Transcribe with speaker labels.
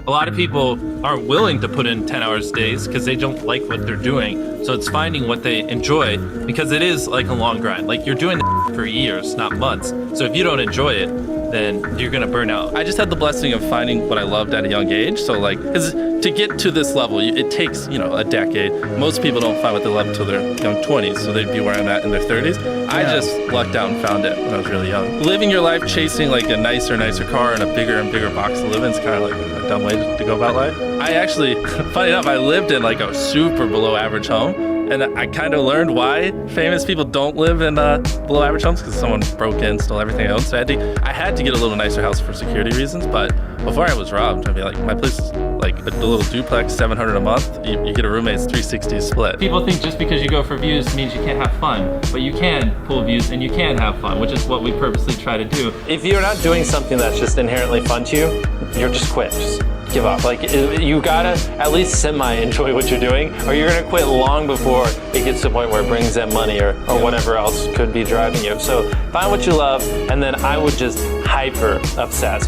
Speaker 1: A lot of people aren't willing to put in 10 hours days because they don't like what they're doing. So it's finding what they enjoy, because it is like a long grind. Like, you're doing for years, not months. So if you don't enjoy it, then you're gonna burn out. I just had the blessing of finding what I loved at a young age. So like, because to get to this level, it takes, a decade. Most people don't find what they love until their young 20s, so they'd be where I'm at in their 30s. I just lucked out and found it when I was really young. Living your life chasing like a nicer car and a bigger and bigger box to live in is kind of like a dumb way to go about life. I actually, funny enough, I lived in like a super below average home. And I kind of learned why famous people don't live in below average homes, because someone broke in, stole everything I owned. So I had to get a little nicer house for security reasons. But before I was robbed, I mean, like, my place is like a little duplex, $700 a month. You get a roommate, it's $360 split.
Speaker 2: People think just because you go for views means you can't have fun, but you can pull views and you can have fun, which is what we purposely try to do.
Speaker 3: If you're not doing something that's just inherently fun to you, you're just quit. Just give up. Like, you gotta at least semi-enjoy what you're doing, or you're gonna quit long before it gets to the point where it brings in money or whatever else could be driving you. So find what you love, and then I would just hyper obsess.